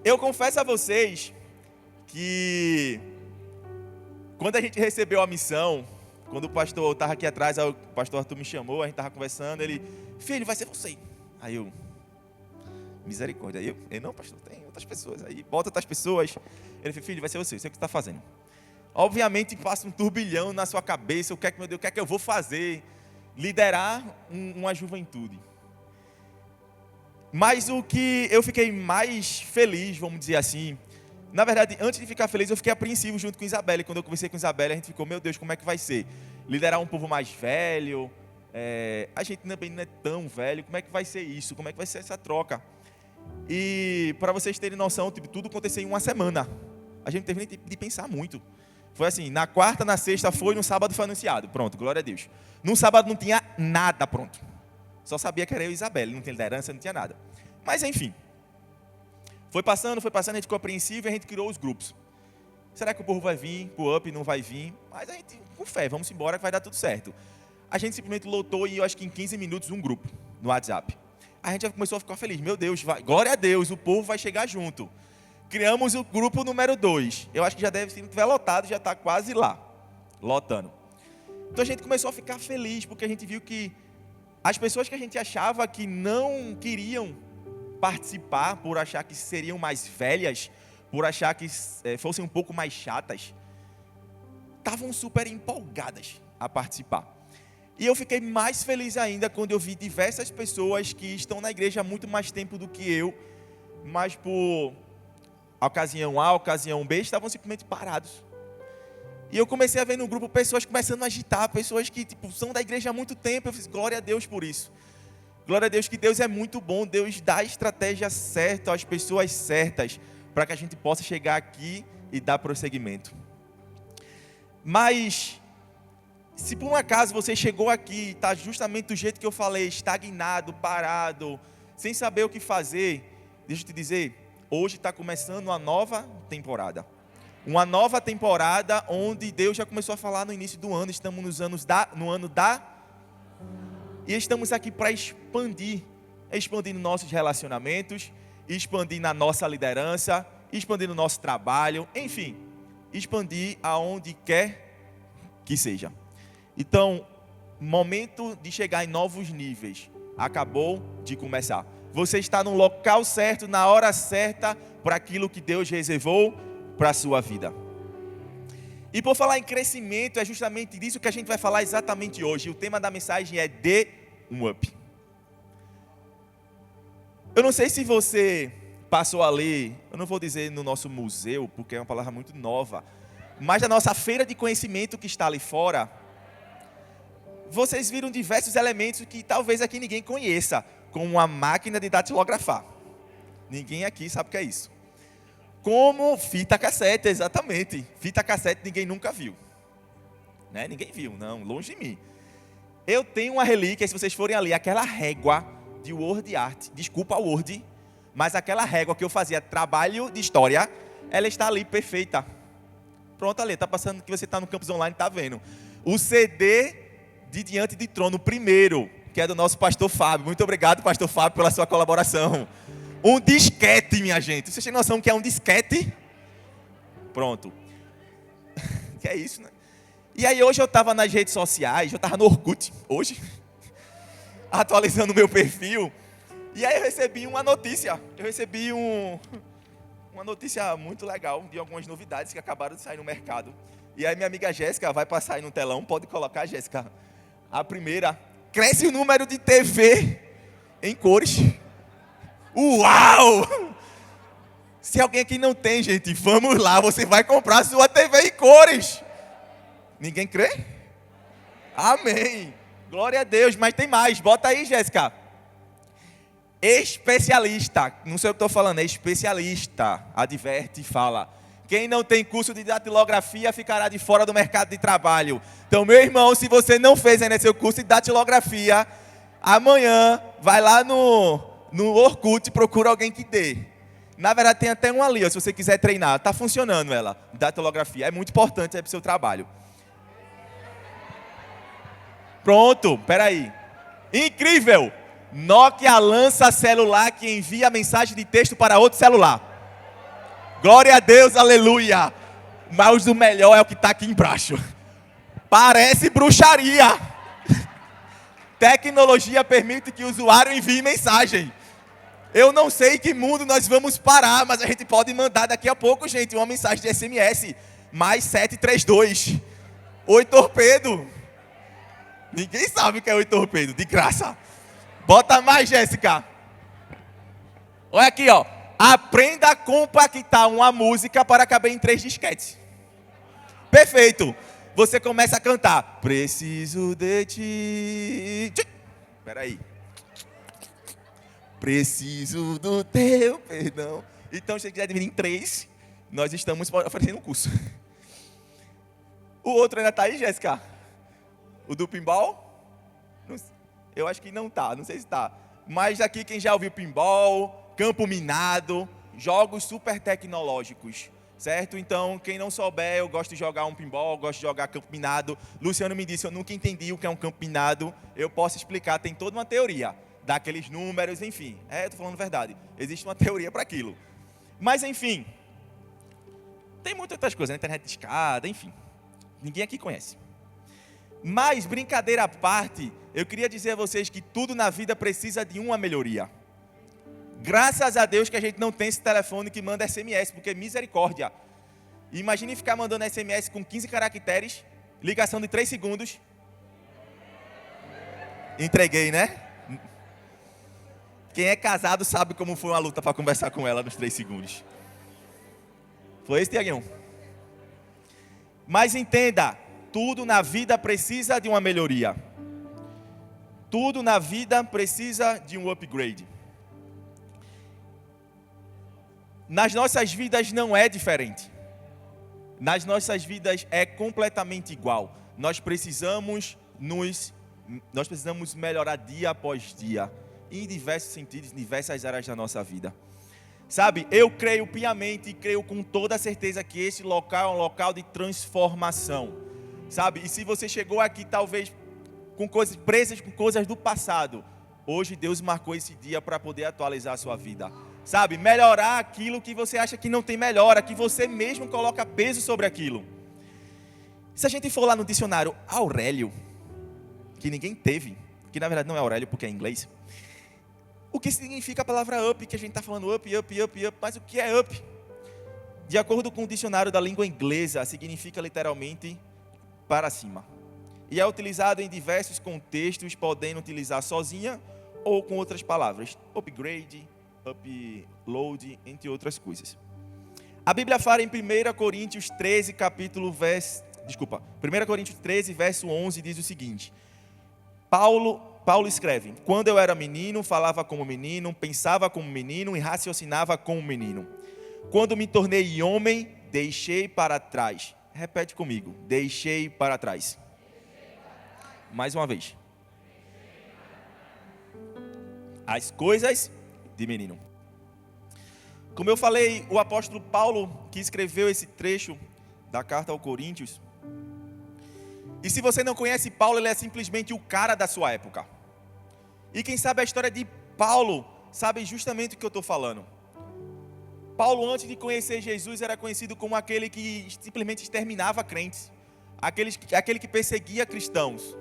Eu confesso a vocês que quando a gente recebeu a missão, quando o pastor estava aqui atrás, o pastor Arthur me chamou, a gente estava conversando, ele, filho, vai ser você. Aí eu, misericórdia. Aí eu não, pastor, tem outras pessoas. Aí bota outras pessoas. Ele falou, filho, vai ser você, sei o que você está fazendo. Obviamente passa um turbilhão na sua cabeça, o que é que, meu Deus, o que é que eu vou fazer? Liderar uma juventude. Mas o que eu fiquei mais feliz, vamos dizer assim, na verdade, antes de ficar feliz, eu fiquei apreensivo junto com Isabela. E quando eu conversei com Isabela, a gente ficou, meu Deus, como é que vai ser? Liderar um povo mais velho, a gente também não é tão velho, como é que vai ser isso? Como é que vai ser essa troca? E para vocês terem noção, tudo aconteceu em uma semana. A gente não teve nem tempo de pensar muito. Foi assim, na quarta, na sexta foi, no sábado foi anunciado. Pronto, glória a Deus. No sábado não tinha nada pronto. Só sabia que era eu e Isabela, não tinha liderança, não tinha nada. Mas enfim, foi passando, a gente ficou apreensivo e a gente criou os grupos. Será que o povo vai vir, o up não vai vir? Mas a gente, com fé, vamos embora que vai dar tudo certo. A gente simplesmente lotou e eu acho que em 15 minutos um grupo no WhatsApp. A gente já começou a ficar feliz, meu Deus, glória a Deus, o povo vai chegar junto. Criamos o grupo número 2. Eu acho que já deve, se não tiver lotado, já está quase lá, lotando. Então a gente começou a ficar feliz, porque a gente viu que as pessoas que a gente achava que não queriam participar, por achar que seriam mais velhas, por achar que fossem um pouco mais chatas, estavam super empolgadas a participar. E eu fiquei mais feliz ainda quando eu vi diversas pessoas que estão na igreja há muito mais tempo do que eu, mas por ocasião A, ocasião B, estavam simplesmente parados. E eu comecei a ver no grupo pessoas começando a agitar, pessoas que são da igreja há muito tempo. Eu fiz, glória a Deus por isso. Glória a Deus que Deus é muito bom, Deus dá a estratégia certa às pessoas certas, para que a gente possa chegar aqui e dar prosseguimento. Mas, se por um acaso você chegou aqui e está justamente do jeito que eu falei, estagnado, parado, sem saber o que fazer, deixa eu te dizer, hoje está começando uma nova temporada. Uma nova temporada onde Deus já começou a falar no início do ano, estamos no ano da... E estamos aqui para expandir nossos relacionamentos, expandir na nossa liderança, expandir no nosso trabalho, enfim, expandir aonde quer que seja. Então, momento de chegar em novos níveis, acabou de começar. Você está no local certo, na hora certa, para aquilo que Deus reservou para a sua vida. E por falar em crescimento, é justamente disso que a gente vai falar exatamente hoje. O tema da mensagem é dê um up. Eu não sei se você passou a ler, eu não vou dizer no nosso museu, porque é uma palavra muito nova, mas na nossa feira de conhecimento que está ali fora, vocês viram diversos elementos que talvez aqui ninguém conheça, como uma máquina de datilografar. Ninguém aqui sabe o que é isso. Como fita cassete, exatamente. Fita cassete ninguém nunca viu. Né? Ninguém viu, não, longe de mim. Eu tenho uma relíquia, se vocês forem ali, aquela régua de Word Art, desculpa Word, mas aquela régua que eu fazia trabalho de história, ela está ali perfeita. Pronto, ali, está passando que você está no campus online, está vendo. O CD de Diante de Trono, primeiro, que é do nosso pastor Fábio. Muito obrigado, pastor Fábio, pela sua colaboração. Um disquete, minha gente. Vocês têm noção que é um disquete? Pronto. Que é isso, né? E aí hoje eu estava nas redes sociais, eu estava no Orkut, hoje, atualizando o meu perfil. E aí eu recebi uma notícia. Eu recebi uma notícia muito legal de algumas novidades que acabaram de sair no mercado. E aí minha amiga Jéssica vai passar aí no telão, pode colocar, Jéssica. A primeira, cresce o número de TV em cores. Uau! Se alguém aqui não tem, gente, vamos lá, você vai comprar sua TV em cores. Ninguém crê? Amém. Glória a Deus, mas tem mais. Bota aí, Jéssica. Especialista. Não sei o que estou falando, é especialista. Adverte e fala. Quem não tem curso de datilografia ficará de fora do mercado de trabalho. Então, meu irmão, se você não fez ainda seu curso de datilografia, amanhã vai lá no Orkut e procura alguém que dê. Na verdade, tem até um ali, ó, se você quiser treinar. Está funcionando ela, datilografia. É muito importante para o seu trabalho. Pronto, peraí. Incrível! Nokia lança celular que envia mensagem de texto para outro celular. Glória a Deus, aleluia. Mas o melhor é o que está aqui embaixo. Parece bruxaria. Tecnologia permite que o usuário envie mensagem. Eu não sei em que mundo nós vamos parar, mas a gente pode mandar daqui a pouco, gente, uma mensagem de SMS. Mais 732. Oi, torpedo. Ninguém sabe o que é oi, torpedo. De graça. Bota mais, Jéssica. Olha aqui, ó. Aprenda a compactar uma música para caber em 3 disquetes. Perfeito. Você começa a cantar. Preciso de ti. Espera aí. Preciso do teu perdão. Então, se você quiser dividir em 3, nós estamos oferecendo um curso. O outro ainda está aí, Jéssica? O do pinball? Eu acho que não está, não sei se está. Mas aqui quem já ouviu pinball, campo minado, jogos super tecnológicos, certo? Então, quem não souber, eu gosto de jogar um pinball, gosto de jogar campo minado. Luciano me disse, eu nunca entendi o que é um campo minado. Eu posso explicar, tem toda uma teoria. Daqueles números, enfim. Eu estou falando a verdade. Existe uma teoria para aquilo. Mas, enfim. Tem muitas outras coisas, né? Internet de escada, enfim. Ninguém aqui conhece. Mas, brincadeira à parte, eu queria dizer a vocês que tudo na vida precisa de uma melhoria. Graças a Deus que a gente não tem esse telefone que manda SMS, porque misericórdia. Imagine ficar mandando SMS com 15 caracteres, ligação de 3 segundos. Entreguei, né? Quem é casado sabe como foi uma luta para conversar com ela nos 3 segundos. Foi isso, Tiaguinho? Mas entenda, tudo na vida precisa de uma melhoria. Tudo na vida precisa de um upgrade. Nas nossas vidas não é diferente. Nas nossas vidas é completamente igual. Nós precisamos melhorar dia após dia. Em diversos sentidos, em diversas áreas da nossa vida. Sabe, eu creio piamente e creio com toda certeza que esse local é um local de transformação. Sabe, e se você chegou aqui talvez com coisas presas com coisas do passado, hoje Deus marcou esse dia para poder atualizar a sua vida. Sabe, melhorar aquilo que você acha que não tem melhora, que você mesmo coloca peso sobre aquilo. Se a gente for lá no dicionário Aurélio, que ninguém teve, que na verdade não é Aurélio porque é em inglês, o que significa a palavra up, que a gente está falando up, mas o que é up? De acordo com o dicionário da língua inglesa, significa literalmente para cima. E é utilizado em diversos contextos, podendo utilizar sozinha ou com outras palavras. Upgrade, upload, entre outras coisas. A Bíblia fala em 1 Coríntios 13, 1 Coríntios 13, verso 11, diz o seguinte. Paulo escreve, quando eu era menino, falava como menino, pensava como menino e raciocinava como menino. Quando me tornei homem, deixei para trás. Repete comigo, deixei para trás. Mais uma vez. As coisas de menino. Como eu falei, o apóstolo Paulo, que escreveu esse trecho da carta aos Coríntios, e se você não conhece Paulo, ele é simplesmente o cara da sua época. E quem sabe a história de Paulo, sabe justamente o que eu estou falando. Paulo, antes de conhecer Jesus, era conhecido como aquele que simplesmente exterminava crentes. Aquele que perseguia cristãos.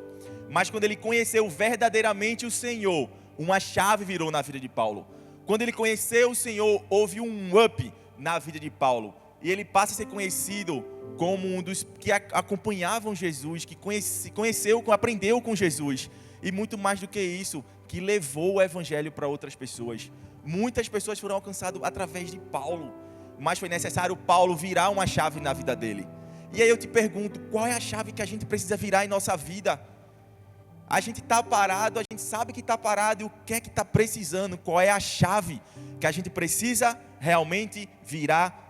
Mas quando ele conheceu verdadeiramente o Senhor, uma chave virou na vida de Paulo. Quando ele conheceu o Senhor, houve um up na vida de Paulo. E ele passa a ser conhecido como um dos que acompanhavam Jesus, que aprendeu com Jesus. E muito mais do que isso, que levou o evangelho para outras pessoas. Muitas pessoas foram alcançadas através de Paulo. Mas foi necessário Paulo virar uma chave na vida dele. E aí eu te pergunto, qual é a chave que a gente precisa virar em nossa vida? A gente está parado, a gente sabe que está parado e o que é que está precisando? Qual é a chave que a gente precisa realmente virar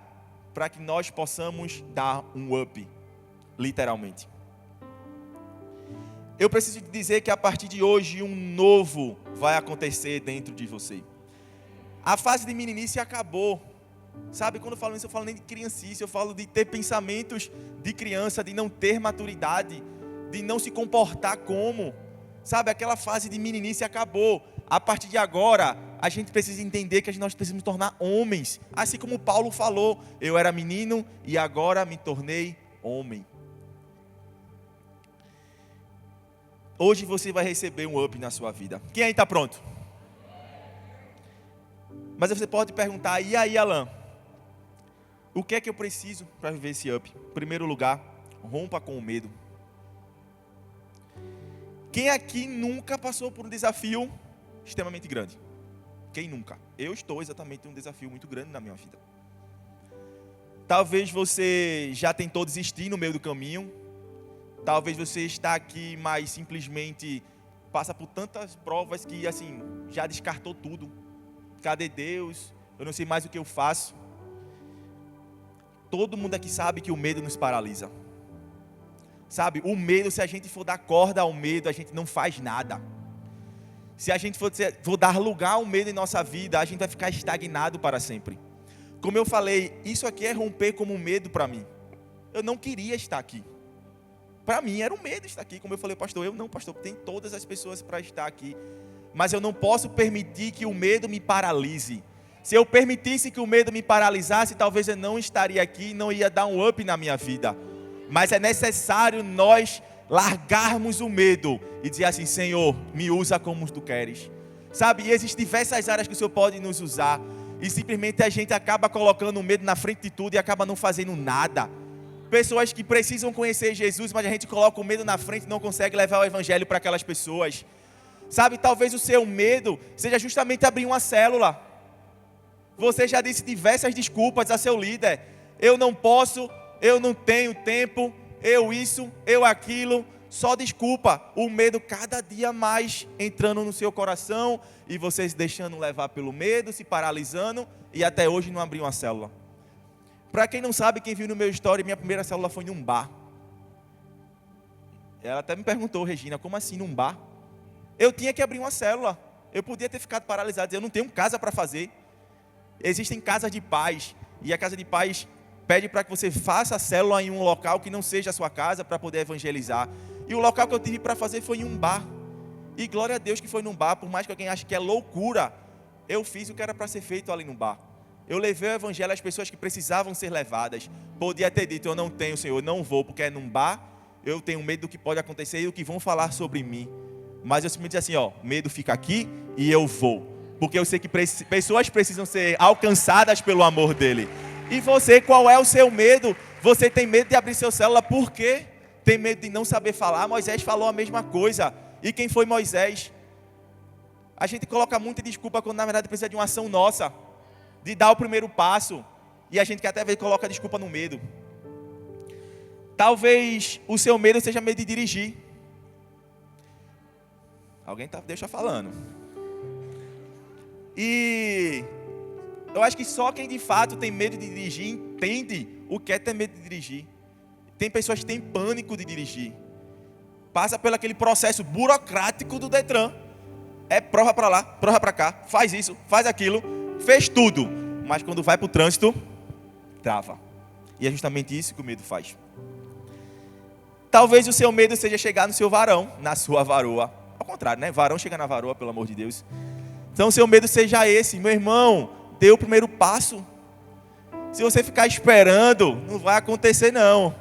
para que nós possamos dar um up, literalmente? Eu preciso te dizer que a partir de hoje um novo vai acontecer dentro de você. A fase de meninice acabou. Sabe, quando eu falo isso, eu falo nem de criancice, eu falo de ter pensamentos de criança, de não ter maturidade, de não se comportar como. Sabe, aquela fase de meninice acabou. A partir de agora, a gente precisa entender que nós precisamos tornar homens. Assim como Paulo falou, eu era menino e agora me tornei homem. Hoje você vai receber um up na sua vida. Quem aí está pronto? Mas você pode perguntar, e aí, Alan? O que é que eu preciso para viver esse up? Em primeiro lugar, rompa com o medo. Quem aqui nunca passou por um desafio extremamente grande? Quem nunca? Eu estou exatamente em um desafio muito grande na minha vida. Talvez você já tentou desistir no meio do caminho. Talvez você está aqui, mas simplesmente passa por tantas provas que assim já descartou tudo. Cadê Deus? Eu não sei mais o que eu faço. Todo mundo aqui sabe que o medo nos paralisa. Sabe, o medo, se a gente for dar corda ao medo, a gente não faz nada. Se a gente for dar lugar ao medo em nossa vida, a gente vai ficar estagnado para sempre. Como eu falei, isso aqui é romper como um medo para mim. Eu não queria estar aqui. Para mim era um medo estar aqui. Como eu falei, pastor, pastor, tem todas as pessoas para estar aqui. Mas eu não posso permitir que o medo me paralise. Se eu permitisse que o medo me paralisasse, talvez eu não estaria aqui, não ia dar um up na minha vida. Mas é necessário nós largarmos o medo e dizer assim, Senhor, me usa como tu queres. Sabe, e existem diversas áreas que o Senhor pode nos usar. E simplesmente a gente acaba colocando o medo na frente de tudo e acaba não fazendo nada. Pessoas que precisam conhecer Jesus, mas a gente coloca o medo na frente e não consegue levar o evangelho para aquelas pessoas. Sabe, talvez o seu medo seja justamente abrir uma célula. Você já disse diversas desculpas a seu líder. Eu não posso, eu não tenho tempo, eu isso, eu aquilo. Só desculpa. O medo cada dia mais entrando no seu coração e você se deixando levar pelo medo, se paralisando e até hoje não abriu uma célula. Para quem não sabe, quem viu no meu story, minha primeira célula foi num bar. Ela até me perguntou, Regina, como assim num bar? Eu tinha que abrir uma célula. Eu podia ter ficado paralisado, eu não tenho casa para fazer. Existem casas de paz, e a casa de paz pede para que você faça a célula em um local que não seja a sua casa para poder evangelizar. E o local que eu tive para fazer foi em um bar. E glória a Deus que foi num bar, por mais que alguém ache que é loucura, eu fiz o que era para ser feito ali no bar. Eu levei o evangelho às pessoas que precisavam ser levadas. Podia ter dito, eu não tenho, Senhor, eu não vou, porque é num bar, eu tenho medo do que pode acontecer e do que vão falar sobre mim. Mas eu simplesmente disse assim, medo fica aqui e eu vou. Porque eu sei que pessoas precisam ser alcançadas pelo amor dele. E você, qual é o seu medo? Você tem medo de abrir seu célula, por quê? Tem medo de não saber falar? Moisés falou a mesma coisa. E quem foi Moisés? A gente coloca muita desculpa quando na verdade precisa de uma ação nossa. De dar o primeiro passo. E a gente que até às vezes coloca desculpa no medo. Talvez o seu medo seja medo de dirigir. Alguém deixa falando. E eu acho que só quem de fato tem medo de dirigir entende o que é ter medo de dirigir. Tem pessoas que têm pânico de dirigir. Passa pelo aquele processo burocrático do Detran. É prova para lá, prova para cá, faz isso, faz aquilo, fez tudo. Mas quando vai para o trânsito, trava. E é justamente isso que o medo faz. Talvez o seu medo seja chegar no seu varão, na sua varoa. Ao contrário, né? Varão chega na varoa, pelo amor de Deus. Então, o seu medo seja esse. Meu irmão, dê o primeiro passo. Se você ficar esperando, não vai acontecer não.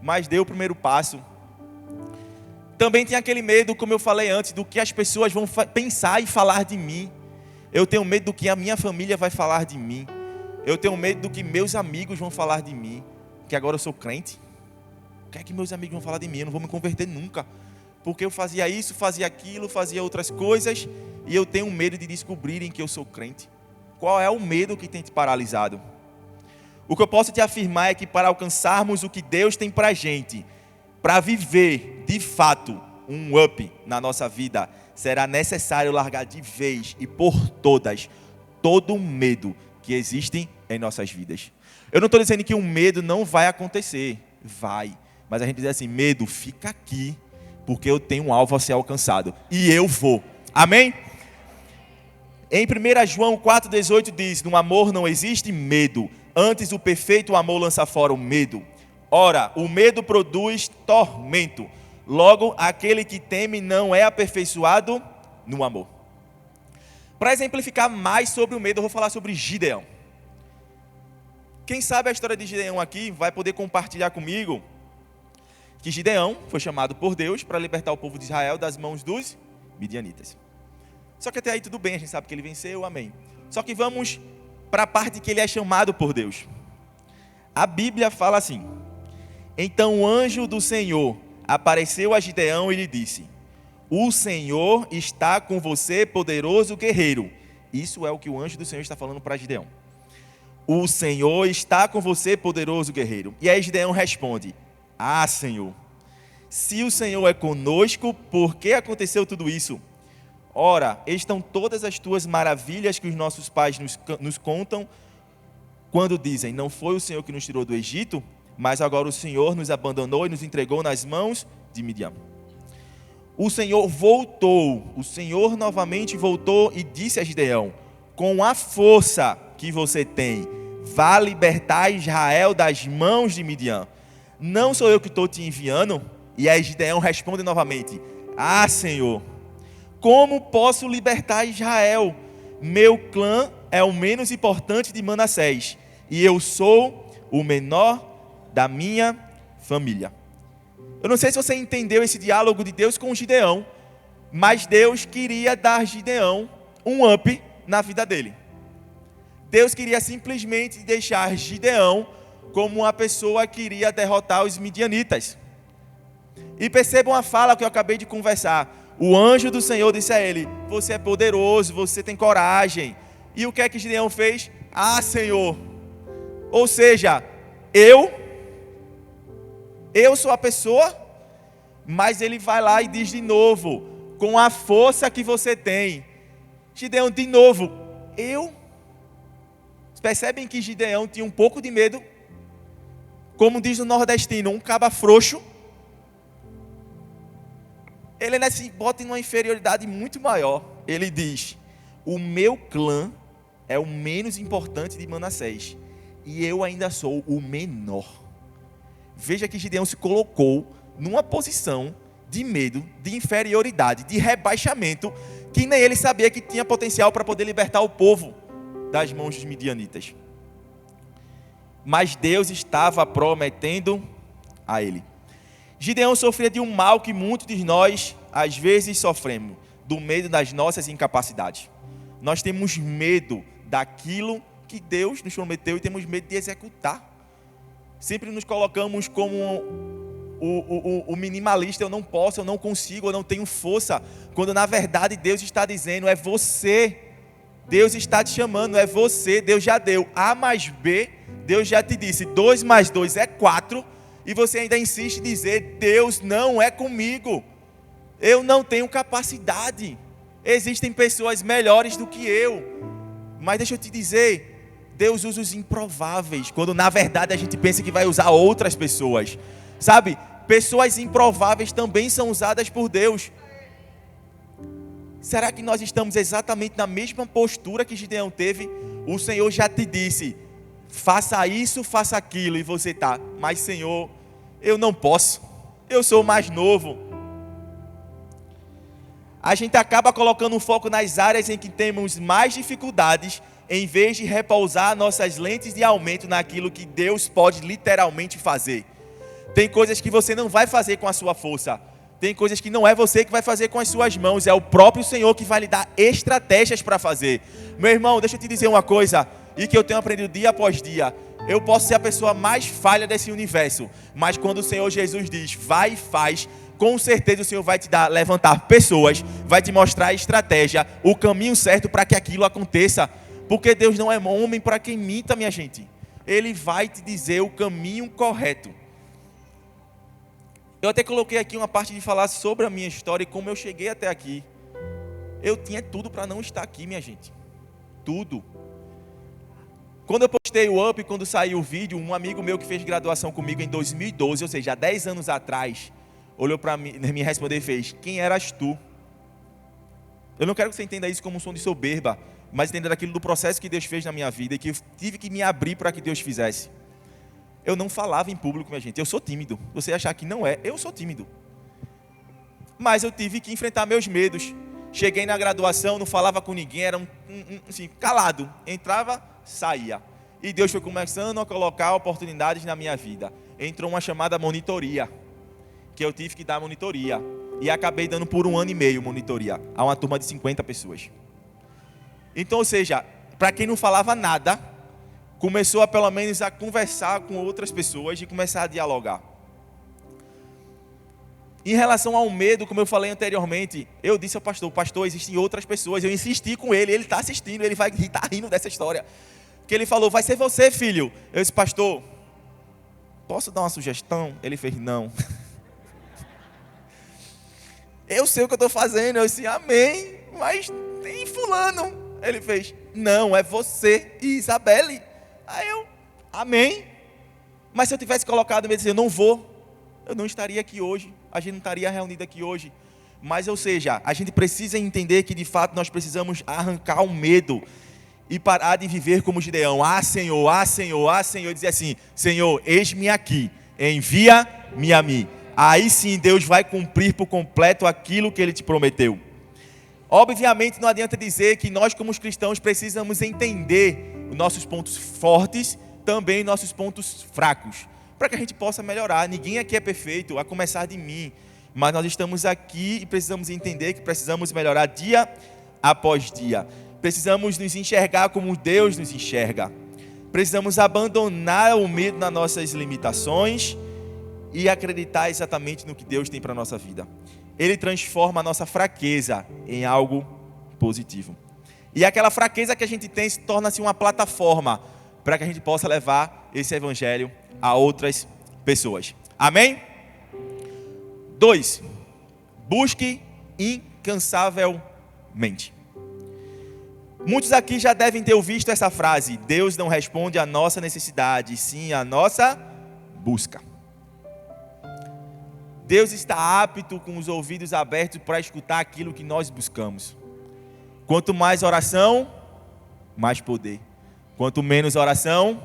Mas dê o primeiro passo. Também tem aquele medo, como eu falei antes, do que as pessoas vão pensar e falar de mim. Eu tenho medo do que a minha família vai falar de mim. Eu tenho medo do que meus amigos vão falar de mim. Que agora eu sou crente. O que é que meus amigos vão falar de mim? Eu não vou me converter nunca. Porque eu fazia isso, fazia aquilo, fazia outras coisas. E eu tenho medo de descobrirem que eu sou crente. Qual é o medo que tem te paralisado? O que eu posso te afirmar é que para alcançarmos o que Deus tem para a gente, para viver de fato um up na nossa vida, será necessário largar de vez e por todas todo o medo que existe em nossas vidas. Eu não estou dizendo que o medo não vai acontecer, vai. Mas a gente diz assim, medo, fica aqui, porque eu tenho um alvo a ser alcançado. E eu vou. Amém? Em 1 João 4,18 diz, no amor não existe medo, antes o perfeito amor lança fora o medo. Ora, o medo produz tormento. Logo, aquele que teme não é aperfeiçoado no amor. Para exemplificar mais sobre o medo, eu vou falar sobre Gideão. Quem sabe a história de Gideão aqui vai poder compartilhar comigo que Gideão foi chamado por Deus para libertar o povo de Israel das mãos dos midianitas. Só que até aí tudo bem, a gente sabe que ele venceu, amém. Só que vamos para a parte que ele é chamado por Deus. A Bíblia fala assim: então o anjo do Senhor apareceu a Gideão e lhe disse: o Senhor está com você, poderoso guerreiro. Isso é o que o anjo do Senhor está falando para Gideão. O Senhor está com você, poderoso guerreiro. E aí Gideão responde: ah, Senhor, se o Senhor é conosco, por que aconteceu tudo isso? Ora, estão todas as tuas maravilhas que os nossos pais nos contam, quando dizem: não foi o Senhor que nos tirou do Egito, mas agora o Senhor nos abandonou e nos entregou nas mãos de Midian. O Senhor novamente voltou e disse a Gideão: com a força que você tem, vá libertar Israel das mãos de Midian. Não sou eu que estou te enviando? E aí Gideão responde novamente: ah, Senhor, como posso libertar Israel? Meu clã é o menos importante de Manassés, e eu sou o menor da minha família. Eu não sei se você entendeu esse diálogo de Deus com Gideão, mas Deus queria dar Gideão um up na vida dele. Deus queria simplesmente deixar Gideão como uma pessoa que iria derrotar os midianitas. E percebam a fala que eu acabei de conversar. O anjo do Senhor disse a ele: você é poderoso, você tem coragem. E o que é que Gideão fez? Ah, Senhor. Ou seja, eu sou a pessoa, mas ele vai lá e diz de novo: com a força que você tem. Gideão de novo: eu? Percebem que Gideão tinha um pouco de medo? Como diz o nordestino, um caba frouxo. Ele ainda se bota em uma inferioridade muito maior. Ele diz: o meu clã é o menos importante de Manassés, e eu ainda sou o menor. Veja que Gideão se colocou numa posição de medo, de inferioridade, de rebaixamento, que nem ele sabia que tinha potencial para poder libertar o povo das mãos dos midianitas. Mas Deus estava prometendo a ele. Gideão sofria de um mal que muitos de nós às vezes sofremos, do medo das nossas incapacidades. Nós temos medo daquilo que Deus nos prometeu e temos medo de executar. Sempre nos colocamos como o minimalista: eu não posso, eu não consigo, eu não tenho força, quando na verdade Deus está dizendo: é você. Deus está te chamando, é você. Deus já deu A mais B, Deus já te disse 2 mais 2 é 4, e você ainda insiste em dizer: Deus não é comigo, eu não tenho capacidade, existem pessoas melhores do que eu. Mas deixa eu te dizer, Deus usa os improváveis, quando na verdade a gente pensa que vai usar outras pessoas, sabe? Pessoas improváveis também são usadas por Deus. Será que nós estamos exatamente na mesma postura que Gideão teve? O Senhor já te disse: faça isso, faça aquilo, e você está: mas Senhor, eu não posso, eu sou mais novo. A gente acaba colocando um foco nas áreas em que temos mais dificuldades, em vez de repousar nossas lentes de aumento naquilo que Deus pode literalmente fazer. Tem coisas que você não vai fazer com a sua força. Tem coisas que não é você que vai fazer com as suas mãos. É o próprio Senhor que vai lhe dar estratégias para fazer. Meu irmão, deixa eu te dizer uma coisa, e que eu tenho aprendido dia após dia. Eu posso ser a pessoa mais falha desse universo, mas quando o Senhor Jesus diz: vai e faz, com certeza o Senhor vai te levantar pessoas, vai te mostrar a estratégia, o caminho certo para que aquilo aconteça. Porque Deus não é homem para quem minta, minha gente. Ele vai te dizer o caminho correto. Eu até coloquei aqui uma parte de falar sobre a minha história e como eu cheguei até aqui. Eu tinha tudo para não estar aqui, minha gente. Tudo. Quando eu postei o Up, quando saiu o vídeo, um amigo meu que fez graduação comigo em 2012, ou seja, há 10 anos atrás, olhou para mim, me respondeu e fez: quem eras tu? Eu não quero que você entenda isso como um som de soberba, mas entenda daquilo do processo que Deus fez na minha vida e que eu tive que me abrir para que Deus fizesse. Eu não falava em público, minha gente. Eu sou tímido. Você achar que não é, eu sou tímido. Mas eu tive que enfrentar meus medos. Cheguei na graduação, não falava com ninguém, era assim, calado. Entrava, saía. E Deus foi começando a colocar oportunidades na minha vida. Entrou uma chamada monitoria, que eu tive que dar monitoria. E acabei dando por 1 ano e meio monitoria a uma turma de 50 pessoas. Então, ou seja, para quem não falava nada, começou a pelo menos a conversar com outras pessoas e começar a dialogar. Em relação ao medo, como eu falei anteriormente, eu disse ao pastor, existem outras pessoas. Eu insisti com ele está assistindo, ele vai estar rindo dessa história. Que ele falou, vai ser você, filho. Eu disse, pastor, posso dar uma sugestão? Ele fez, não. Eu sei o que eu estou fazendo. Eu disse, amém, mas tem fulano. Ele fez, não, é você e Isabelle. Aí eu, amém. Mas se eu tivesse colocado medo, eu não vou, eu não estaria aqui hoje. A gente não estaria reunido aqui hoje. Mas, ou seja, a gente precisa entender que de fato nós precisamos arrancar o medo e parar de viver como Gideão. Ah, Senhor, ah, Senhor, ah, Senhor. E dizer assim, Senhor, eis-me aqui, envia-me a mim. Aí sim Deus vai cumprir por completo aquilo que Ele te prometeu. Obviamente não adianta dizer que nós como cristãos precisamos entender os nossos pontos fortes, também os nossos pontos fracos, para que a gente possa melhorar. Ninguém aqui é perfeito, a começar de mim. Mas nós estamos aqui e precisamos entender que precisamos melhorar dia após dia. Precisamos nos enxergar como Deus nos enxerga. Precisamos abandonar o medo nas nossas limitações e acreditar exatamente no que Deus tem para a nossa vida. Ele transforma a nossa fraqueza em algo positivo. E aquela fraqueza que a gente tem se torna-se uma plataforma para que a gente possa levar esse evangelho a outras pessoas. Amém? 2. Busque incansavelmente. Muitos aqui já devem ter ouvido essa frase: Deus não responde à nossa necessidade, sim à nossa busca. Deus está apto com os ouvidos abertos para escutar aquilo que nós buscamos. Quanto mais oração, mais poder. Quanto menos oração,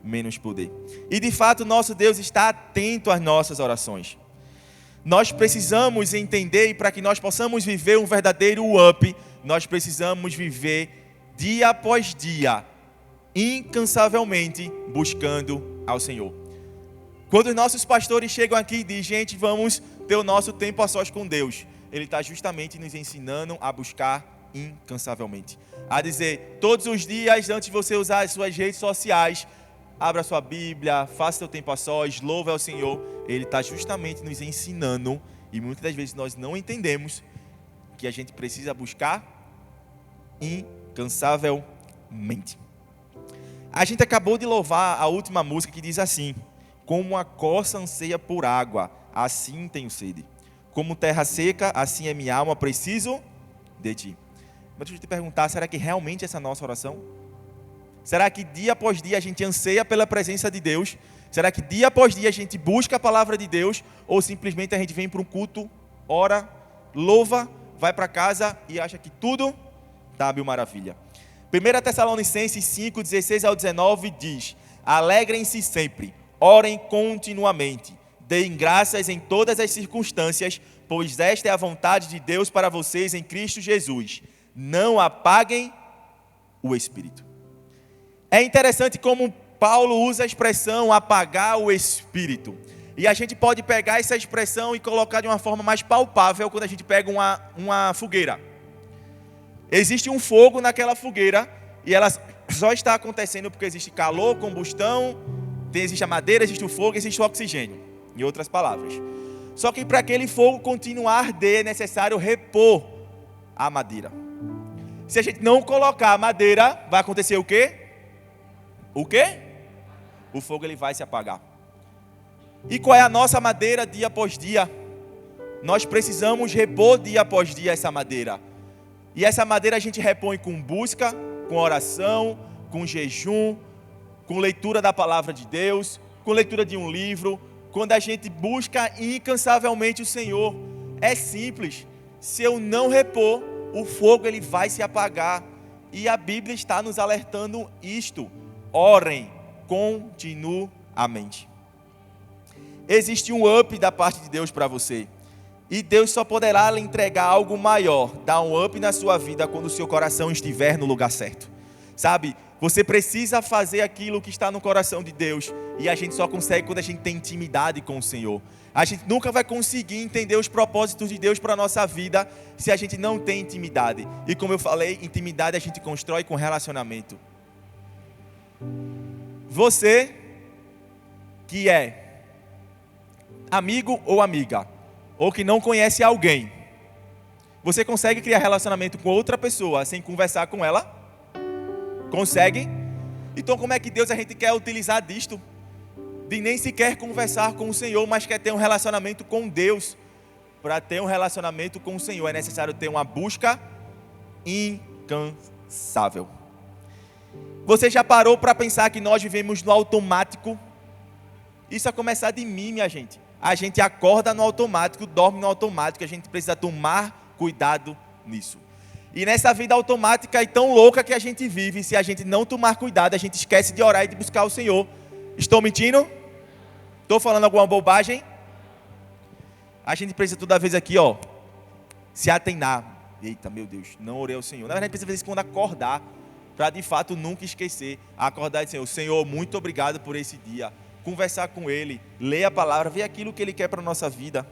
menos poder. E de fato, nosso Deus está atento às nossas orações. Nós precisamos entender, e para que nós possamos viver um verdadeiro up, nós precisamos viver dia após dia, incansavelmente buscando ao Senhor. Quando os nossos pastores chegam aqui e dizem, gente, vamos ter o nosso tempo a sós com Deus, Ele está justamente nos ensinando a buscar incansavelmente. A dizer, todos os dias, antes de você usar as suas redes sociais, abra sua Bíblia, faça seu tempo a sós, louve ao Senhor. Ele está justamente nos ensinando, e muitas das vezes nós não entendemos, que a gente precisa buscar incansavelmente. A gente acabou de louvar a última música que diz assim: como a corça anseia por água, assim tenho sede. Como terra seca, assim é minha alma, preciso de ti. Mas deixa eu te perguntar, será que realmente essa é a nossa oração? Será que dia após dia a gente anseia pela presença de Deus? Será que dia após dia a gente busca a palavra de Deus? Ou simplesmente a gente vem para um culto, ora, louva, vai para casa e acha que tudo está mil maravilha? 1 Tessalonicenses 5, 16 ao 19 diz: alegrem-se sempre, orem continuamente, deem graças em todas as circunstâncias, pois esta é a vontade de Deus para vocês em Cristo Jesus. Não apaguem o Espírito. É interessante como Paulo usa a expressão apagar o Espírito. E a gente pode pegar essa expressão e colocar de uma forma mais palpável quando a gente pega uma fogueira. Existe um fogo naquela fogueira e ela só está acontecendo porque existe calor, combustão, existe a madeira, existe o fogo, existe o oxigênio, em outras palavras. Só que para aquele fogo continuar a arder é necessário repor a madeira. Se a gente não colocar a madeira, vai acontecer o quê? O quê? O fogo ele vai se apagar. E qual é a nossa madeira dia após dia? Nós precisamos repor dia após dia essa madeira. E essa madeira a gente repõe com busca, com oração, com jejum, com leitura da palavra de Deus, com leitura de um livro, quando a gente busca incansavelmente o Senhor. É simples. Se eu não repor, o fogo ele vai se apagar. E a Bíblia está nos alertando isto. Orem continuamente. Existe um up da parte de Deus para você. E Deus só poderá lhe entregar algo maior, dar um up na sua vida quando o seu coração estiver no lugar certo. Sabe, você precisa fazer aquilo que está no coração de Deus. E a gente só consegue quando a gente tem intimidade com o Senhor. A gente nunca vai conseguir entender os propósitos de Deus para a nossa vida se a gente não tem intimidade. E como eu falei, intimidade a gente constrói com relacionamento. Você que é amigo ou amiga, ou que não conhece alguém, você consegue criar relacionamento com outra pessoa sem conversar com ela? Consegue? Então como é que Deus a gente quer utilizar disto? De nem sequer conversar com o Senhor, mas quer ter um relacionamento com Deus. Para ter um relacionamento com o Senhor é necessário ter uma busca incansável. Você já parou para pensar que nós vivemos no automático? Isso a começar de mim, minha gente. A gente acorda no automático, dorme no automático, a gente precisa tomar cuidado nisso. E nessa vida automática e tão louca que a gente vive, se a gente não tomar cuidado, a gente esquece de orar e de buscar o Senhor. Estou mentindo? Estou falando alguma bobagem? A gente precisa toda vez aqui, se atenar. Eita, meu Deus, não orei ao Senhor. Na verdade, a gente precisa fazer isso quando acordar, para de fato nunca esquecer. Acordar e dizer, Senhor, muito obrigado por esse dia. Conversar com Ele, ler a palavra, ver aquilo que Ele quer para a nossa vida.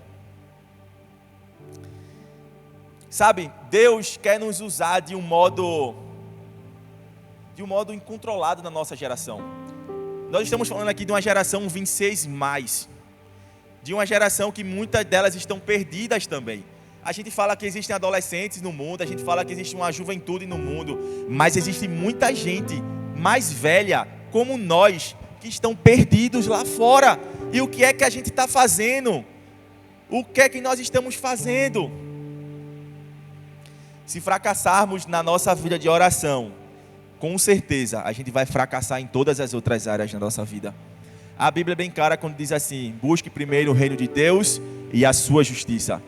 Sabe, Deus quer nos usar de um modo incontrolado na nossa geração. Nós estamos falando aqui de uma geração 26+, de uma geração que muitas delas estão perdidas também. A gente fala que existem adolescentes no mundo, a gente fala que existe uma juventude no mundo, mas existe muita gente mais velha, como nós, que estão perdidos lá fora. E o que é que a gente está fazendo? O que é que nós estamos fazendo? Se fracassarmos na nossa vida de oração, com certeza a gente vai fracassar em todas as outras áreas da nossa vida. A Bíblia é bem clara quando diz assim: busque primeiro o reino de Deus e a sua justiça,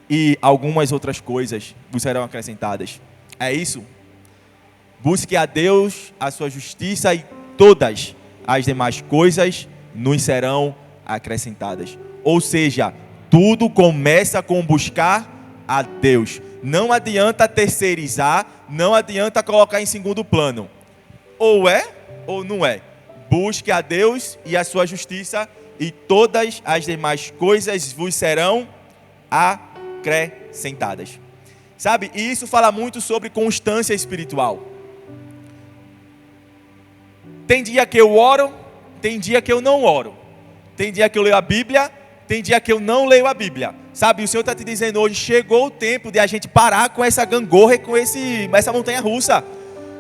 e algumas outras coisas vos serão acrescentadas. É isso? Busque a Deus, a sua justiça, e todas as demais coisas nos serão acrescentadas. Ou seja, tudo começa com buscar a Deus. Não adianta terceirizar, não adianta colocar em segundo plano. Ou é ou não é. Busque a Deus e a sua justiça, e todas as demais coisas vos serão acrescentadas. Sabe? E isso fala muito sobre constância espiritual. Tem dia que eu oro, tem dia que eu não oro. Tem dia que eu leio a Bíblia, tem dia que eu não leio a Bíblia. Sabe, o Senhor está te dizendo hoje, chegou o tempo de a gente parar com essa gangorra e com essa montanha russa.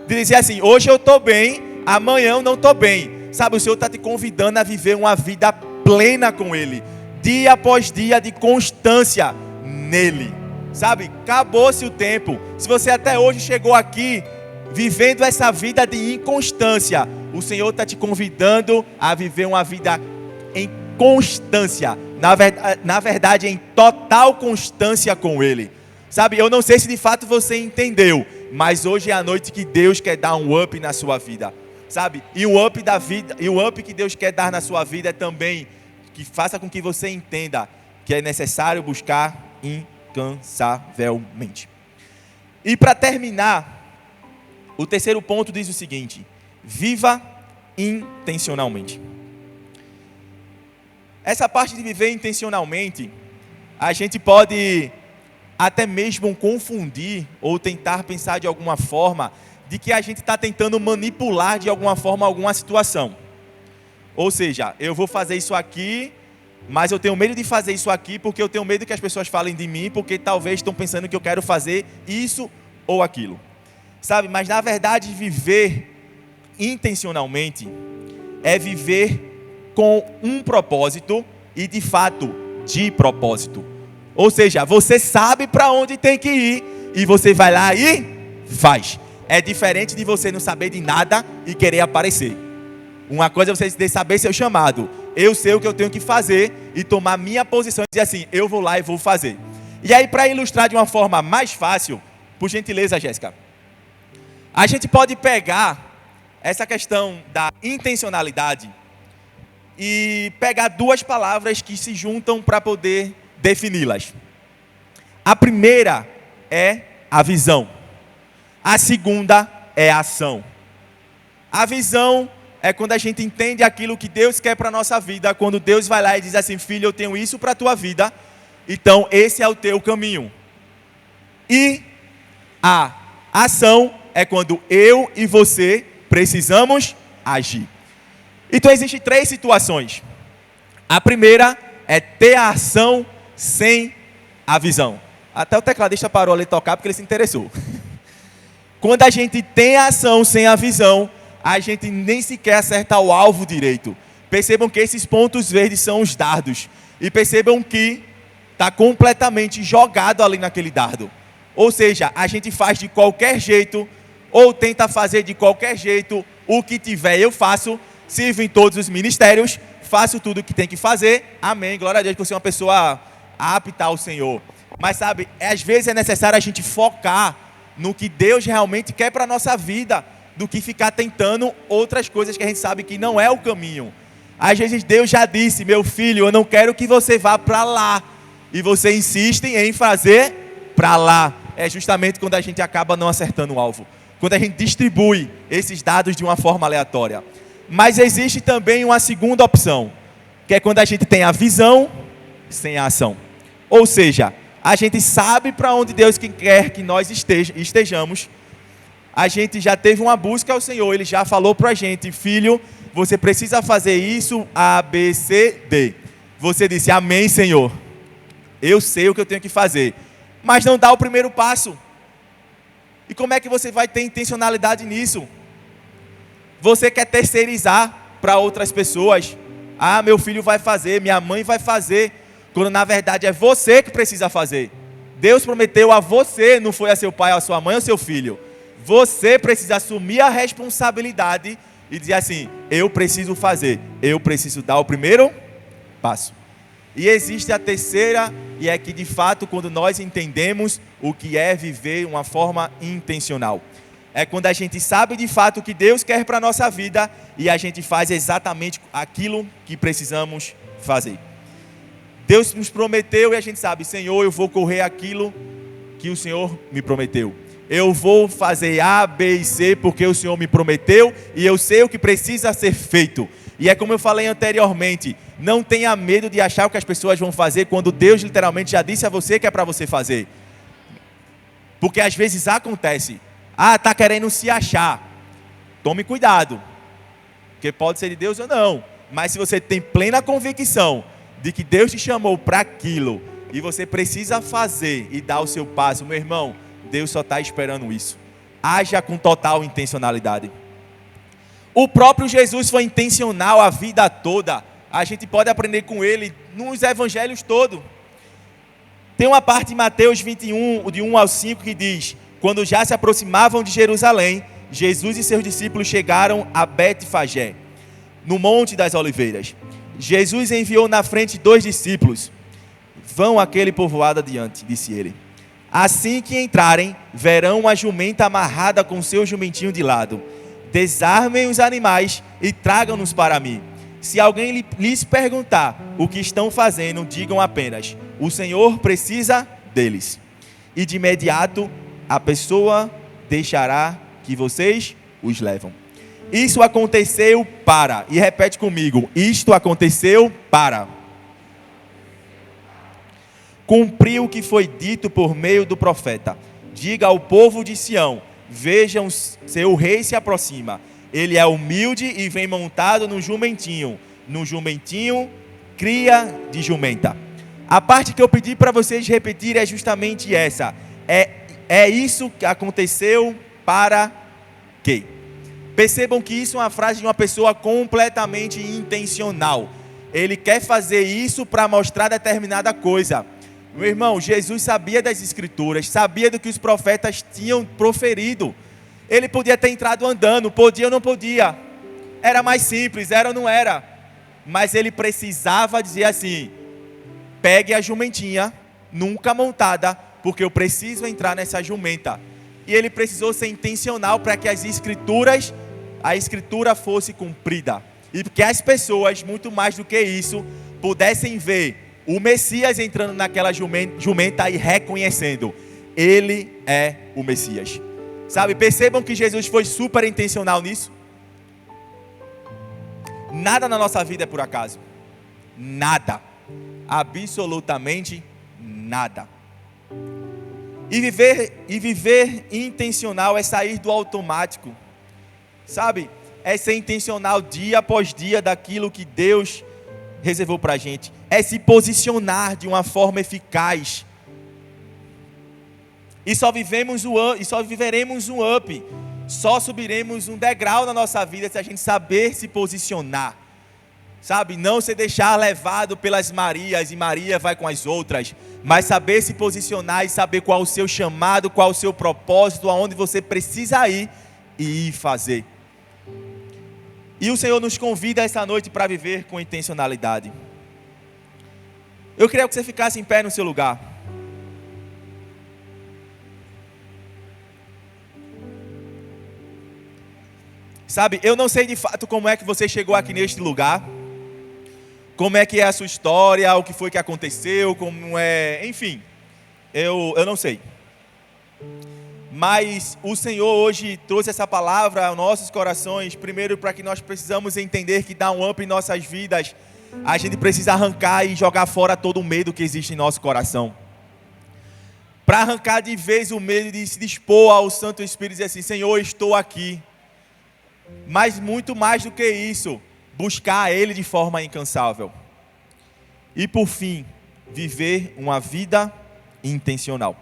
De dizer assim, hoje eu estou bem, amanhã eu não estou bem. Sabe, o Senhor está te convidando a viver uma vida plena com Ele. Dia após dia de constância nele. Sabe, acabou-se o tempo. Se você até hoje chegou aqui vivendo essa vida de inconstância, o Senhor está te convidando a viver uma vida em constância. Na verdade, em total constância com Ele. Sabe, eu não sei se de fato você entendeu, mas hoje é a noite que Deus quer dar um up na sua vida. Sabe, e o up da vida, e o up que Deus quer dar na sua vida é também que faça com que você entenda que é necessário buscar incansavelmente. E para terminar, o terceiro ponto diz o seguinte: viva intencionalmente. Essa parte de viver intencionalmente, a gente pode até mesmo confundir ou tentar pensar de alguma forma de que a gente está tentando manipular de alguma forma alguma situação. Ou seja, eu vou fazer isso aqui, mas eu tenho medo de fazer isso aqui porque eu tenho medo que as pessoas falem de mim, porque talvez estão pensando que eu quero fazer isso ou aquilo. Sabe, mas na verdade viver intencionalmente é viver com um propósito e de fato de propósito. Ou seja, você sabe para onde tem que ir e você vai lá e faz. É diferente de você não saber de nada e querer aparecer. Uma coisa é você saber seu chamado. Eu sei o que eu tenho que fazer e tomar minha posição e dizer assim, eu vou lá e vou fazer. E aí, para ilustrar de uma forma mais fácil, por gentileza, Jéssica, a gente pode pegar essa questão da intencionalidade e pegar duas palavras que se juntam para poder defini-las. A primeira é a visão. A segunda é a ação. A visão é quando a gente entende aquilo que Deus quer para a nossa vida. Quando Deus vai lá e diz assim: filho, eu tenho isso para a tua vida, então esse é o teu caminho. E a ação é quando eu e você precisamos agir. Então existem 3 situações. A primeira é ter a ação sem a visão. Até o tecladista parou ali de tocar porque ele se interessou. Quando a gente tem a ação sem a visão, a gente nem sequer acerta o alvo direito. Percebam que esses pontos verdes são os dardos. E percebam que está completamente jogado ali naquele dardo. Ou seja, a gente faz de qualquer jeito, ou tenta fazer de qualquer jeito, o que tiver eu faço, sirvo em todos os ministérios, faço tudo o que tem que fazer, amém, glória a Deus, por ser uma pessoa apta ao Senhor. Mas sabe, às vezes é necessário a gente focar no que Deus realmente quer para a nossa vida, do que ficar tentando outras coisas que a gente sabe que não é o caminho. Às vezes Deus já disse: meu filho, eu não quero que você vá para lá, e você insiste em fazer para lá. É justamente quando a gente acaba não acertando o alvo, quando a gente distribui esses dados de uma forma aleatória. Mas existe também uma segunda opção, que é quando a gente tem a visão sem a ação. Ou seja, a gente sabe para onde Deus quer que nós estejamos. A gente já teve uma busca ao Senhor, Ele já falou para a gente: filho, você precisa fazer isso, A, B, C, D. Você disse: amém, Senhor, eu sei o que eu tenho que fazer, mas não dá o primeiro passo. E como é que você vai ter intencionalidade nisso? Você quer terceirizar para outras pessoas. Ah, meu filho vai fazer, minha mãe vai fazer, quando na verdade é você que precisa fazer. Deus prometeu a você, não foi a seu pai, a sua mãe ou seu filho. Você precisa assumir a responsabilidade e dizer assim: eu preciso fazer, eu preciso dar o primeiro passo. E existe a terceira, e é que de fato quando nós entendemos o que é viver uma forma intencional. É quando a gente sabe de fato o que Deus quer para a nossa vida e a gente faz exatamente aquilo que precisamos fazer. Deus nos prometeu e a gente sabe: Senhor, eu vou correr aquilo que o Senhor me prometeu. Eu vou fazer A, B e C porque o Senhor me prometeu e eu sei o que precisa ser feito. E é como eu falei anteriormente: não tenha medo de achar o que as pessoas vão fazer quando Deus literalmente já disse a você que é para você fazer. Porque às vezes acontece: ah, está querendo se achar. Tome cuidado, porque pode ser de Deus ou não. Mas se você tem plena convicção de que Deus te chamou para aquilo e você precisa fazer e dar o seu passo, meu irmão, Deus só está esperando isso. Haja com total intencionalidade. O próprio Jesus foi intencional a vida toda. A gente pode aprender com ele nos evangelhos todos. Tem uma parte em Mateus 21, de 1 ao 5, que diz: quando já se aproximavam de Jerusalém, Jesus e seus discípulos chegaram a Betfagé, no Monte das Oliveiras. Jesus enviou na frente 2 discípulos. Vão àquele povoado adiante, disse ele. Assim que entrarem, verão uma jumenta amarrada com seu jumentinho de lado. Desarmem os animais e tragam-nos para mim. Se alguém lhes perguntar o que estão fazendo, digam apenas: o Senhor precisa deles. E de imediato a pessoa deixará que vocês os levam. Isso aconteceu para, e repete comigo: isto aconteceu para cumprir o que foi dito por meio do profeta. Diga ao povo de Sião: vejam, seu rei se aproxima. Ele é humilde e vem montado no jumentinho, cria de jumenta. A parte que eu pedi para vocês repetirem é justamente essa. É isso que aconteceu para quê? Percebam que isso é uma frase de uma pessoa completamente intencional. Ele quer fazer isso para mostrar determinada coisa. Meu irmão, Jesus sabia das escrituras, sabia do que os profetas tinham proferido. Ele podia ter entrado andando, podia ou não podia. Era mais simples, era ou não era. Mas ele precisava dizer assim: pegue a jumentinha, nunca montada, porque eu preciso entrar nessa jumenta. E ele precisou ser intencional para que a escritura fosse cumprida. E que as pessoas, muito mais do que isso, pudessem ver O Messias entrando naquela jumenta e reconhecendo: ele é o Messias. Sabe, percebam que Jesus foi super intencional nisso. Nada na nossa vida é por acaso. Nada. Absolutamente nada. E viver intencional é sair do automático. Sabe? É ser intencional dia após dia daquilo que Deus reservou para a gente. É se posicionar de uma forma eficaz. E só viveremos um up. Só subiremos um degrau na nossa vida se a gente saber se posicionar. Sabe, não se deixar levado pelas Marias e Maria vai com as outras, mas saber se posicionar e saber qual o seu chamado, qual o seu propósito, aonde você precisa ir e ir fazer. E o Senhor nos convida essa noite para viver com intencionalidade. Eu queria que você ficasse em pé no seu lugar. Sabe, eu não sei de fato como é que você chegou aqui neste lugar. Como é que é a sua história, o que foi que aconteceu, como é, enfim, eu não sei. Mas o Senhor hoje trouxe essa palavra aos nossos corações, primeiro para que nós precisamos entender que dá um up em nossas vidas, a gente precisa arrancar e jogar fora todo o medo que existe em nosso coração. Para arrancar de vez o medo de se dispor ao Santo Espírito e dizer assim: Senhor, estou aqui. Mas muito mais do que isso, buscar a Ele de forma incansável. E por fim, viver uma vida intencional.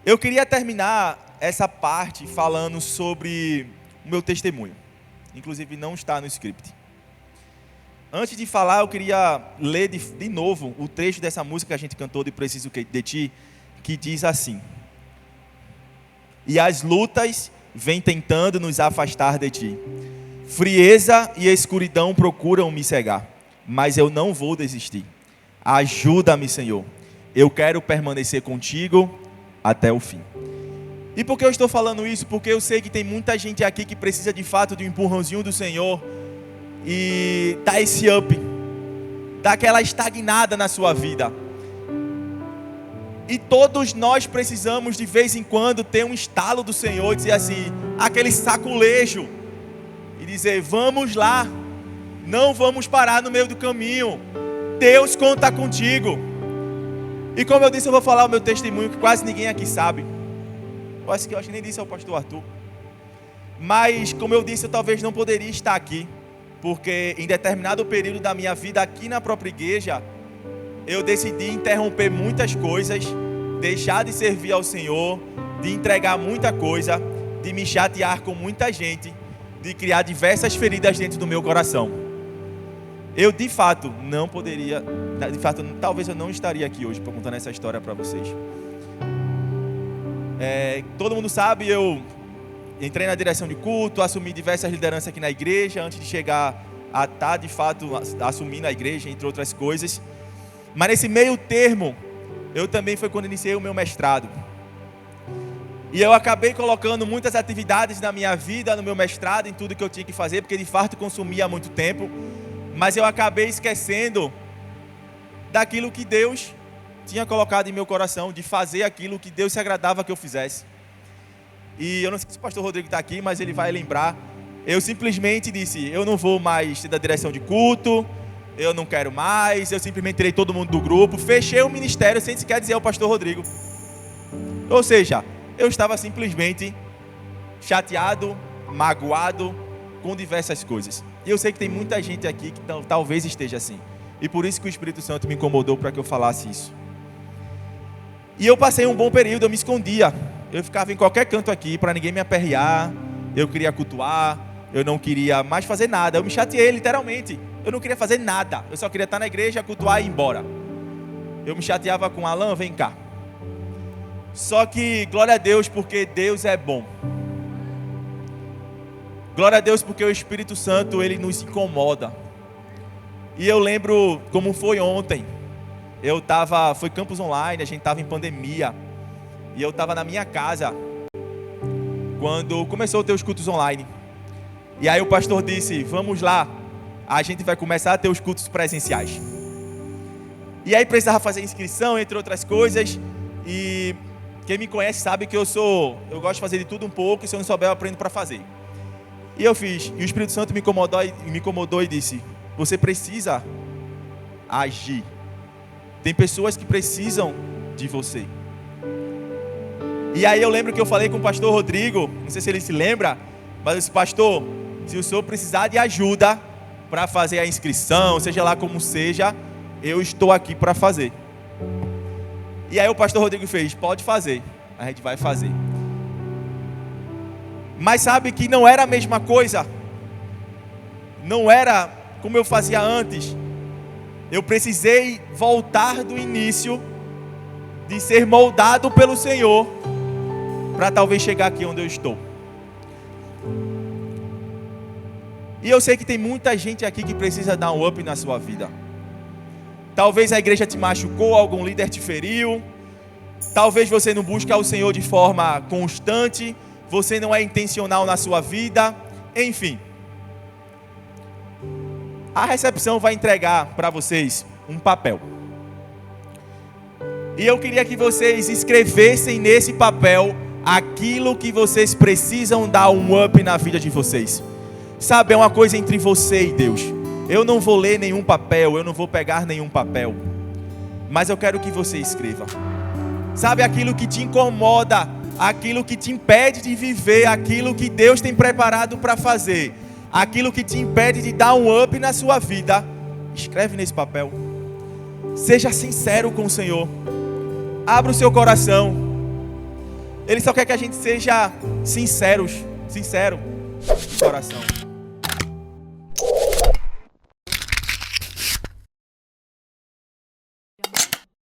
Eu queria terminar essa parte falando sobre o meu testemunho. Inclusive não está no script. Antes de falar, eu queria ler de novo o trecho dessa música que a gente cantou de Preciso de Ti, que diz assim: e as lutas vêm tentando nos afastar de Ti. Frieza e escuridão procuram me cegar, mas eu não vou desistir. Ajuda-me, Senhor. Eu quero permanecer contigo até o fim. E por que eu estou falando isso? Porque eu sei que tem muita gente aqui que precisa de fato de um empurrãozinho do Senhor e dar esse up, dar aquela estagnada na sua vida. E todos nós precisamos de vez em quando ter um estalo do Senhor e dizer assim, aquele saculejo, e dizer: vamos lá, não vamos parar no meio do caminho, Deus conta contigo. E como eu disse, eu vou falar o meu testemunho que quase ninguém aqui sabe. Eu acho que nem disse ao pastor Arthur. Mas como eu disse, eu talvez não poderia estar aqui, porque em determinado período da minha vida aqui na própria igreja, eu decidi interromper muitas coisas, deixar de servir ao Senhor, de entregar muita coisa, de me chatear com muita gente, de criar diversas feridas dentro do meu coração. Eu de fato não poderia, talvez eu não estaria aqui hoje para contar essa história para vocês. Todo mundo sabe, eu entrei na direção de culto, assumi diversas lideranças aqui na igreja, antes de chegar a estar de fato assumindo a igreja, entre outras coisas. Mas nesse meio termo, eu também foi quando iniciei o meu mestrado. E eu acabei colocando muitas atividades na minha vida, no meu mestrado, em tudo que eu tinha que fazer, porque de fato consumia muito tempo. Mas eu acabei esquecendo daquilo que Deus tinha colocado em meu coração, de fazer aquilo que Deus se agradava que eu fizesse. E eu não sei se o pastor Rodrigo está aqui, mas ele vai lembrar. Eu simplesmente disse, eu não vou mais ser da direção de culto, eu não quero mais, eu simplesmente tirei todo mundo do grupo, fechei o ministério sem sequer dizer ao pastor Rodrigo. Ou seja, eu estava simplesmente chateado, magoado com diversas coisas. E eu sei que tem muita gente aqui que talvez esteja assim. E por isso que o Espírito Santo me incomodou para que eu falasse isso. E eu passei um bom período, eu me escondia. Eu ficava em qualquer canto aqui para ninguém me aperrear. Eu queria cultuar, eu não queria mais fazer nada. Eu me chateei literalmente. Eu não queria fazer nada. Eu só queria estar na igreja, cultuar e ir embora. Eu me chateava com Alan, vem cá. Só que glória a Deus porque Deus é bom. Glória a Deus porque o Espírito Santo, ele nos incomoda. E eu lembro como foi ontem. Foi campus online, a gente estava em pandemia. E eu estava na minha casa quando começou a ter os cultos online. E aí o pastor disse, vamos lá, a gente vai começar a ter os cultos presenciais. E aí precisava fazer inscrição, entre outras coisas. E quem me conhece sabe que eu gosto de fazer de tudo um pouco, e se eu não souber eu aprendo para fazer. E eu fiz, e o Espírito Santo me incomodou e disse: você precisa agir. Tem pessoas que precisam de você. E aí eu lembro que eu falei com o pastor Rodrigo, não sei se ele se lembra, mas eu disse: pastor, se o senhor precisar de ajuda para fazer a inscrição, seja lá como seja, eu estou aqui para fazer. E aí o pastor Rodrigo fez: pode fazer, a gente vai fazer. Mas sabe que não era a mesma coisa, não era como eu fazia antes. Eu precisei voltar do início, de ser moldado pelo Senhor, para talvez chegar aqui onde eu estou. E eu sei que tem muita gente aqui que precisa dar um up na sua vida. Talvez a igreja te machucou, algum líder te feriu. Talvez você não busque ao Senhor de forma constante. Você não é intencional na sua vida. Enfim. A recepção vai entregar para vocês um papel. E eu queria que vocês escrevessem nesse papel aquilo que vocês precisam dar um up na vida de vocês. Sabe, é uma coisa entre você e Deus. Eu não vou ler nenhum papel, eu não vou pegar nenhum papel, mas eu quero que você escreva. Sabe, aquilo que te incomoda, aquilo que te impede de viver, aquilo que Deus tem preparado para fazer, aquilo que te impede de dar um up na sua vida, escreve nesse papel. Seja sincero com o Senhor. Abra o seu coração. Ele só quer que a gente seja sincero de coração.